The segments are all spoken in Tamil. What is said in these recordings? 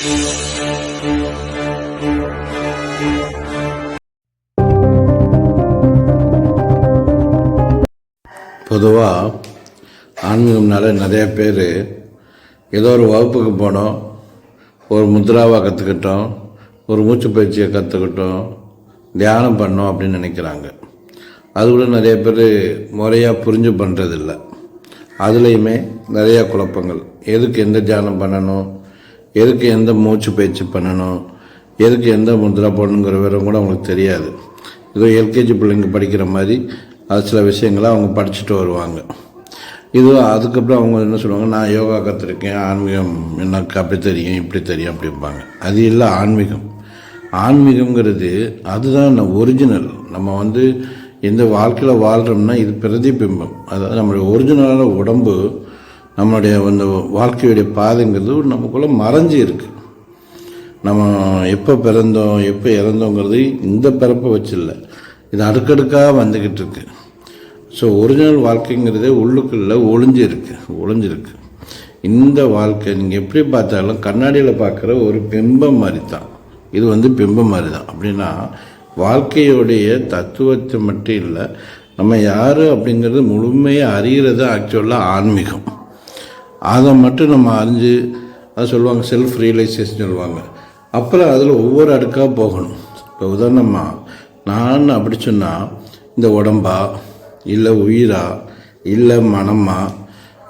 பொதுவாக ஆன்மீகம்னால நிறைய பேர் ஏதோ ஒரு வகுப்புக்கு போனோம், ஒரு முத்ராவை கற்றுக்கிட்டோம், ஒரு மூச்சு பயிற்சியை கற்றுக்கிட்டோம், தியானம் பண்ணோம் அப்படின்னு நினைக்கிறாங்க. அது கூட நிறைய பேர் முறையாக புரிஞ்சு பண்ணுறதில்ல. அதுலேயுமே நிறையா குழப்பங்கள். எதுக்கு எந்த தியானம் பண்ணணும், எதுக்கு எந்த மூச்சு பயிற்சி பண்ணணும், எதுக்கு எந்த முத்ரா போடணுங்கிற விவரம் கூட அவங்களுக்கு தெரியாது. ஏதோ எல்கேஜி பிள்ளைங்க படிக்கிற மாதிரி அது சில விஷயங்களை அவங்க படிச்சுட்டு வருவாங்க. அதுக்கப்புறம் அவங்க என்ன சொல்லுவாங்க, நான் யோகா கற்றுருக்கேன், ஆன்மீகம் எனக்கு அப்படி தெரியும் இப்படி தெரியும் அப்படிம்பாங்க. அது இல்லை ஆன்மீகம். ஆன்மீகங்கிறது அதுதான் ஒரிஜினல். நம்ம எந்த வாழ்க்கையில் வாழ்கிறோம்னா இது பிரதிபிம்பம். அதாவது நம்மளுடைய ஒரிஜினலான உடம்பு, நம்மளுடைய அந்த வாழ்க்கையுடைய பாதைங்கிறது நமக்குள்ளே மறைஞ்சி இருக்குது. நம்ம எப்போ பிறந்தோம் எப்போ இறந்தோங்கிறது இந்த பிறப்பை வச்சில்லை, இது அடுக்கடுக்காக வந்துக்கிட்டு இருக்கு. ஸோ ஒரிஜினல் வாழ்க்கைங்கிறதே உள்ளுக்குள்ளே ஒளிஞ்சிருக்கு. இந்த வாழ்க்கை நீங்கள் எப்படி பார்த்தாலும் கண்ணாடியில் பார்க்குற ஒரு பிம்பம் மாதிரி தான். இது பிம்பம் மாதிரி தான். அப்படின்னா வாழ்க்கையோடைய தத்துவத்தை மட்டும் இல்லை, நம்ம யார் அப்படிங்கிறது முழுமையாக அறிகிறது ஆக்சுவலாக ஆன்மீகம். அதை மட்டும் நம்ம அறிஞ்சு, அதை சொல்லுவாங்க செல்ஃப் ரியலைசேஷன் சொல்லுவாங்க. அப்புறம் அதில் ஒவ்வொரு அடுக்காக போகணும். இப்போ உதாரணமாக நான் அப்படி சொன்னால், இந்த உடம்பா இல்லை உயிரா இல்லை மனமா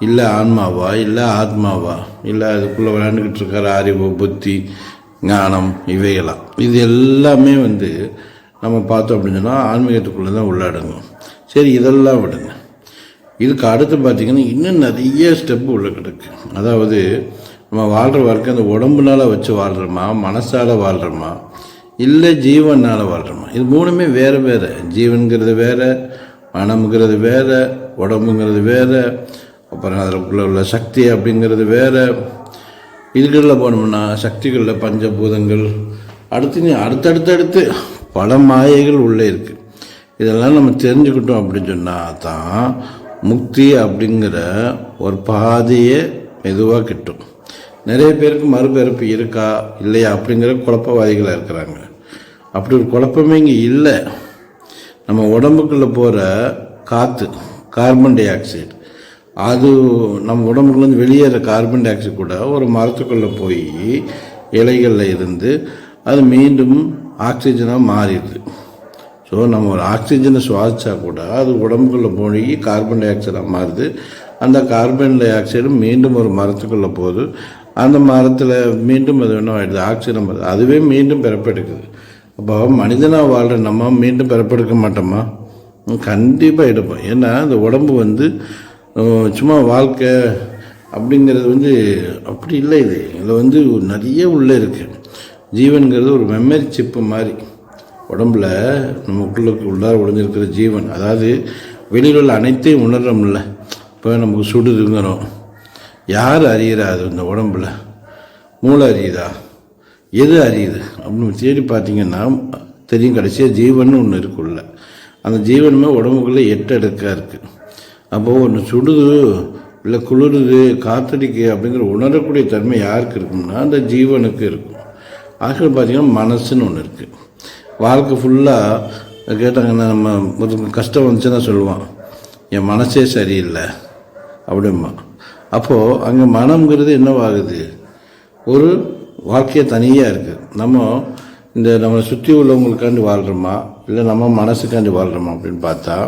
இல்லை ஆன்மாவா இல்லை ஆத்மாவா இல்லை அதுக்குள்ளே விளையாண்டுக்கிட்டு இருக்கிற அறிவு புத்தி ஞானம் இவைகளா, இது எல்லாமே நம்ம பார்த்தோம் அப்படின்னு சொன்னால் ஆன்மீகத்துக்குள்ளே தான் உள்ளடங்கும். சரி, இதெல்லாம் விடுங்க. இதுக்கு அடுத்து பார்த்திங்கன்னா இன்னும் நிறைய ஸ்டெப்பு உள்ள கிடக்கு. அதாவது நம்ம வாழ்கிற வாழ்க்கை அந்த உடம்புனால் வச்சு வாழ்கிறோமா, மனசால் வாழ்கிறோமா, இல்லை ஜீவனால் வாழ்கிறோமா, இது மூணுமே வேறு வேறு. ஜீவன்கிறது வேறு, மனம்ங்கிறது வேறு, உடம்புங்கிறது வேறு, அப்புறம் அதில் உள்ள சக்தி அப்படிங்கிறது வேறு. இதுகளில் போனோம்னா சக்திகளில் பஞ்சபூதங்கள், அடுத்தடுத்து பல மாயைகள் உள்ளே இருக்குது. இதெல்லாம் நம்ம தெரிஞ்சுக்கிட்டோம் அப்படின்னு சொன்னால் தான் முக்தி அப்படிங்கிற ஒரு பாதையே மெதுவாக கிட்டும். நிறைய பேருக்கு மறுபிறப்பு இருக்கா இல்லையா அப்படிங்கிற குழப்பவாதிகளாக இருக்கிறாங்க. அப்படி ஒரு குழப்பமே இங்கே இல்லை. நம்ம உடம்புக்குள்ளே போகிற காற்று, கார்பன் டை ஆக்சைடு, அது நம்ம உடம்புக்குள்ளேருந்து வெளியேற கார்பன் டை ஆக்சைடு கூட ஒரு மரத்துக்குள்ளே போய் இலைகளில் இருந்து அது மீண்டும் ஆக்சிஜனாக மாறிடுது. ஸோ நம்ம ஒரு ஆக்சிஜனை சுவாசித்தா கூட அது உடம்புக்குள்ளே போய் கார்பன் டை ஆக்சைடாக மாறுது. அந்த கார்பன் டை ஆக்சைடு மீண்டும் ஒரு மரத்துக்குள்ளே போகுது. அந்த மரத்தில் மீண்டும் அது என்ன ஆகிடுது, ஆக்சிஜன் வருது, அதுவே மீண்டும் பிறப்பெடுக்குது. அப்போ மனிதனாக வாழ்கிற நம்ம மீண்டும் பிறப்பெடுக்க மாட்டோமா? கண்டிப்பாக எடுப்போம். ஏன்னா இந்த உடம்பு சும்மா வாழ்க்கை அப்படிங்கிறது அப்படி இல்லை. இதில் நிறைய உள்ளே இருக்குது. ஜீவன்கிறது ஒரு மெமரி சிப்பு மாதிரி. உடம்புல உள்ளார ஒளிஞ்சிருக்கிற ஜீவன், அதாவது வெளியில் உள்ள அனைத்தையும் உணர்றோம்ல. இப்போ நமக்கு சுடுதுங்கிறோம், யார் அறிகிறா? அது இந்த உடம்புல மூளை அறியுதா, எது அறியுது அப்படின்னு தேடி பார்த்தீங்கன்னா தெரியும். கடைசியாக ஜீவன் ஒன்று இருக்குள்ள, அந்த ஜீவனுமே உடம்புக்குள்ளே 8 அடுக்காக இருக்குது. அப்போது ஒன்று சுடுது இல்லை குளிருது காத்தடிக்கு அப்படிங்கிற உணரக்கூடிய தன்மை யாருக்கு இருக்கும்னா அந்த ஜீவனுக்கு இருக்கும். ஆக பார்த்திங்கன்னா மனசுன்னு ஒன்று இருக்குது. வாழ்க்கை ஃபுல்லாக கேட்டாங்கன்னா நம்ம ஒரு கஷ்டம் வந்துச்சுன்னா சொல்லுவான், என் மனசே சரியில்லை அப்படிமா. அப்போது அங்கே மனம்ங்கிறது என்னவாகுது, ஒரு வாழ்க்கையை தனியாக இருக்குது. நம்மளை சுற்றி உள்ளவங்களுக்காண்டி வாழ்கிறோமா இல்லை நம்ம மனசுக்காண்டி வாழ்கிறோமா அப்படின்னு பார்த்தா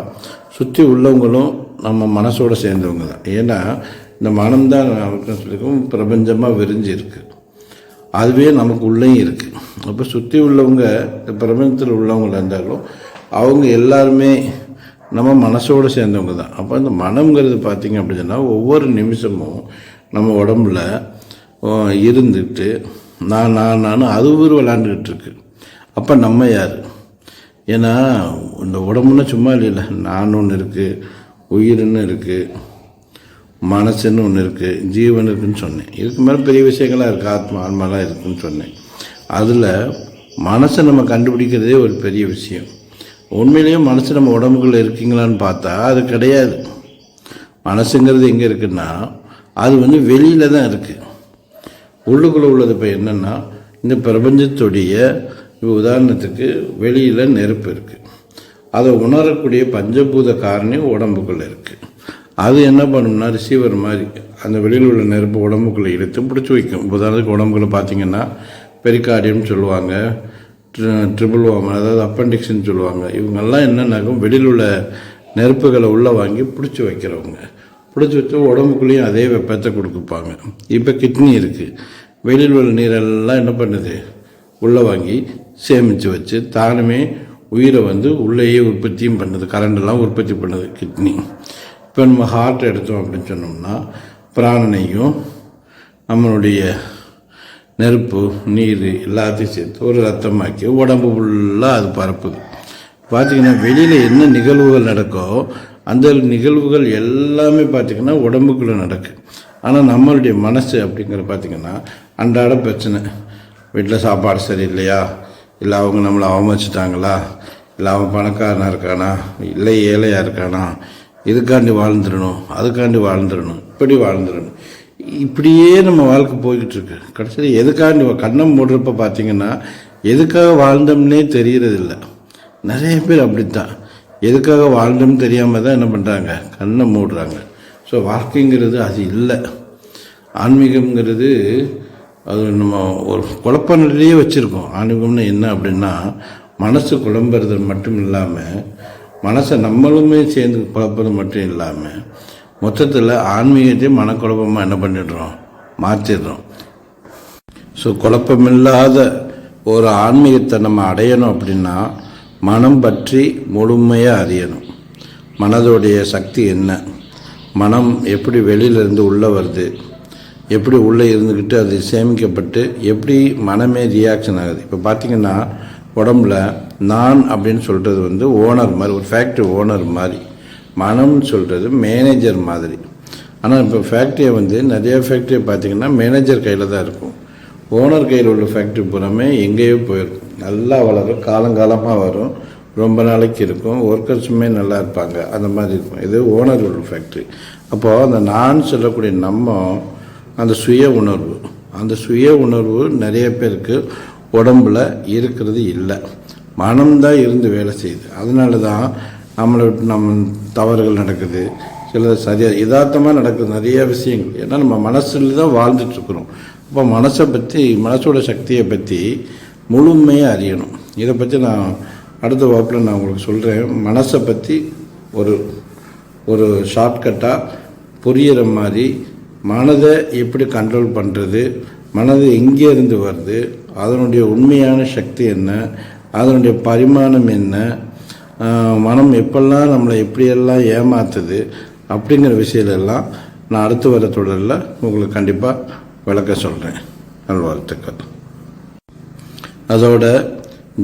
சுற்றி உள்ளவங்களும் நம்ம மனசோடு சேர்ந்தவங்க தான். ஏன்னா இந்த மனம்தான் நமக்கு சொல்லியிருக்கோம் பிரபஞ்சமாக விரிஞ்சு இருக்குது, அதுவே நமக்கு உள்ளேயும் இருக்குது. அப்போ சுற்றி உள்ளவங்க இந்த பிரபஞ்சத்தில் உள்ளவங்க இருந்தாலும் அவங்க எல்லாருமே நம்ம மனசோடு சேர்ந்தவங்க தான். அப்போ இந்த மனம்ங்கிறது பார்த்திங்க அப்படின்னு சொன்னால் ஒவ்வொரு நிமிஷமும் நம்ம உடம்புல இருந்துட்டு நான் அது ஒரு விளாண்டுக்கிட்டு இருக்கு. அப்போ நம்ம யார்? ஏன்னா இந்த உடம்புன்னா சும்மா இல்லை, நான் ஒன்று இருக்குது, உயிர்னு இருக்குது, மனசுன்னு ஒன்று இருக்குது, ஜீவன் இருக்குதுன்னு சொன்னேன். இதுக்கு மேலே பெரிய விஷயங்கள்லாம் இருக்குது, ஆத்மா ஆன்மாலாம் இருக்குதுன்னு சொன்னேன். அதில் மனசை நம்ம கண்டுபிடிக்கிறதே ஒரு பெரிய விஷயம். உண்மையிலேயே மனசு நம்ம உடம்புக்குள்ளே இருக்கீங்களான்னு பார்த்தா அது கிடையாது. மனசுங்கிறது எங்கே இருக்குன்னா அது வெளியில் தான் இருக்குது. உள்ளுக்குள்ளே உள்ளது இப்போ என்னென்னா இந்த பிரபஞ்சத்துடைய உதாரணத்துக்கு வெளியில் நெருப்பு இருக்குது, அதை உணரக்கூடிய பஞ்சபூத காரணி உடம்புக்குள்ளே இருக்குது. அது என்ன பண்ணும்னா ரிசீவர் மாதிரி அந்த வெளியில் உள்ள நெருப்பு உடம்புக்குள்ளே இழுத்து பிடிச்சி வைக்கும். உதாரணத்துக்கு உடம்புக்குள்ளே பார்த்திங்கன்னா பெரிகார்டியம்னு சொல்லுவாங்க, ட்ரிபிள் வாமன் அதாவது அப்பெண்டிக்ஸ்ன்னு சொல்லுவாங்க. இவங்கெல்லாம் என்னென்னாக்கும் வெளியில் உள்ள நெருப்புகளை உள்ளே வாங்கி பிடிச்சி வைக்கிறவங்க. பிடிச்சி வச்சு உடம்புக்குள்ளேயும் அதே வெப்பத்தை கொடுக்குப்பாங்க. இப்போ கிட்னி இருக்குது, வெளியில் உள்ள நீரெல்லாம் என்ன பண்ணுது உள்ளே வாங்கி சேமித்து வச்சு தானுமே உயிரை உள்ளேயே உற்பத்தியும் பண்ணுது, கரண்டெல்லாம் உற்பத்தி பண்ணுது கிட்னி. இப்போ நம்ம ஹார்ட் எடுத்தோம் அப்படின்னு சொன்னோம்னா பிராணனையும் நம்மளுடைய நெருப்பு நீர் எல்லாத்தையும் சேர்த்து ஒரு ரத்தமாக்கி உடம்பு ஃபுல்லாக அது பரப்புது. பார்த்திங்கன்னா வெளியில் என்ன நிகழ்வுகள் நடக்கோ அந்த நிகழ்வுகள் எல்லாமே பார்த்திங்கன்னா உடம்புக்குள்ளே நடக்குது. ஆனால் நம்மளுடைய மனசு அப்படிங்கிற பார்த்திங்கன்னா அன்றாட பிரச்சனை, வீட்டில் சாப்பாடு சரியில்லையா, இல்லை அவங்க நம்மளை அவமதிச்சிட்டாங்களா, இல்லை அவன் பணக்காரனாக இருக்கானா, இல்லை ஏழையாக இருக்கானா, இதுக்காண்டி வாழ்ந்துடணும் அதுக்காண்டி வாழ்ந்துடணும் இப்படி வாழ்ந்துடணும், இப்படியே நம்ம வாழ்க்கை போய்கிட்டு இருக்கு. கடைசியில் எதுக்காண்டி கண்ணம் மூடுறப்ப பார்த்திங்கன்னா எதுக்காக வாழ்ந்தோம்னே தெரிகிறதில்ல. நிறைய பேர் அப்படித்தான் எதுக்காக வாழ்ந்தோம்னு தெரியாமல் தான் என்ன பண்ணுறாங்க, கண்ணை மூடுறாங்க. ஸோ வாழ்க்கைங்கிறது அது இல்லை. ஆன்மீகங்கிறது அது நம்ம ஒரு குழப்ப நிலையே வச்சுருக்கோம். ஆன்மீகம்னு என்ன அப்படின்னா மனசு குழம்புறது மட்டும் இல்லாமல் மனசை நம்மளுமே சேர்ந்து குழப்பது மட்டும் இல்லாமல் மொத்தத்தில் ஆன்மீகத்தையும் மனக்குழப்பமாக என்ன பண்ணிடுறோம், மாற்றிடுறோம். ஸோ குழப்பமில்லாத ஒரு ஆன்மீகத்தை நம்ம அடையணும் அப்படின்னா மனம் பற்றி முழுமையாக அறியணும். மனதோடைய சக்தி என்ன, மனம் எப்படி வெளியிலேருந்து உள்ளே வருது, எப்படி உள்ளே இருந்துக்கிட்டு அது சேமிக்கப்பட்டு எப்படி மனமே ரியாக்ஷன் ஆகுது. இப்போ பார்த்திங்கன்னா உடம்புல நான் அப்படின்னு சொல்கிறது ஓனர் மாதிரி, ஒரு ஃபேக்ட்ரி ஓனர் மாதிரி, மனம்னு சொல்கிறது மேனேஜர் மாதிரி. ஆனால் இப்போ ஃபேக்ட்ரியை நிறைய ஃபேக்ட்ரியை பார்த்திங்கன்னா மேனேஜர் கையில் தான் இருக்கும். ஓனர் கையில் உள்ள ஃபேக்ட்ரி பூராமே எங்கேயோ போயிருக்கும். நல்லா வளரும், காலங்காலமாக வரும், ரொம்ப நாளைக்கு இருக்கும், ஒர்க்கர்ஸுமே நல்லா இருப்பாங்க, அந்த மாதிரி இருக்கும். இது ஓனர் உள்ள ஃபேக்ட்ரி. அப்போது அந்த நான் சொல்லக்கூடிய நம்ம அந்த சுய உணர்வு, அந்த சுய உணர்வு நிறைய பேருக்கு உடம்பில் இருக்கிறது இல்லை. மனம்தான் இருந்து வேலை செய்யுது. அதனால தான் நம்ம தவறுகள் நடக்குது, சில சரியாக யதார்த்தமாக நடக்குது நிறைய விஷயங்கள். ஏன்னா நம்ம மனசில் தான் வாழ்ந்துட்டுருக்குறோம். அப்போ மனசை பற்றி, மனசோட சக்தியை பற்றி முழுமையாக அறியணும். இதை பற்றி நான் அடுத்த வகுப்பில் நான் உங்களுக்கு சொல்கிறேன். மனசை பற்றி ஒரு ஷார்ட்கட்டாக புரிகிற மாதிரி மனதை எப்படி கண்ட்ரோல் பண்ணுறது, மனது எங்கே இருந்து வருது, அதனுடைய உண்மையான சக்தி என்ன, அதனுடைய பரிமாணம் என்ன, மனம் எப்பெல்லாம் நம்மளை எப்படியெல்லாம் ஏமாத்துது அப்படிங்கிற விஷயத்தெல்லாம் நான் அடுத்து வர தொடரில் உங்களுக்கு கண்டிப்பாக விளக்க சொல்கிறேன். நல்வாழ்த்துக்கள். அதோட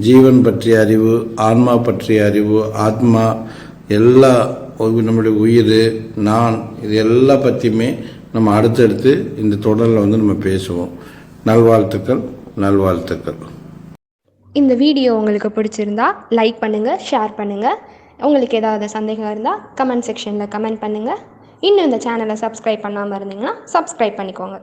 ஜீவன் பற்றிய அறிவு, ஆன்மா பற்றிய அறிவு, ஆத்மா எல்லா நம்முடைய உயிர், நான், இது எல்லா பற்றியுமே நம்ம அடுத்தடுத்து இந்த தொடரில் நம்ம பேசுவோம். நல்வாழ்த்துக்கள், நல்வாழ்த்துக்கள். இந்த வீடியோ உங்களுக்கு பிடிச்சிருந்தா லைக் பண்ணுங்கள், ஷேர் பண்ணுங்கள். உங்களுக்கு ஏதாவது சந்தேகம் இருந்தால் கமெண்ட் செக்ஷனில் கமெண்ட் பண்ணுங்கள். இன்னும் இந்த சேனலை சப்ஸ்கிரைப் பண்ணாமல் இருந்தீங்கன்னா சப்ஸ்கிரைப் பண்ணிக்கோங்க.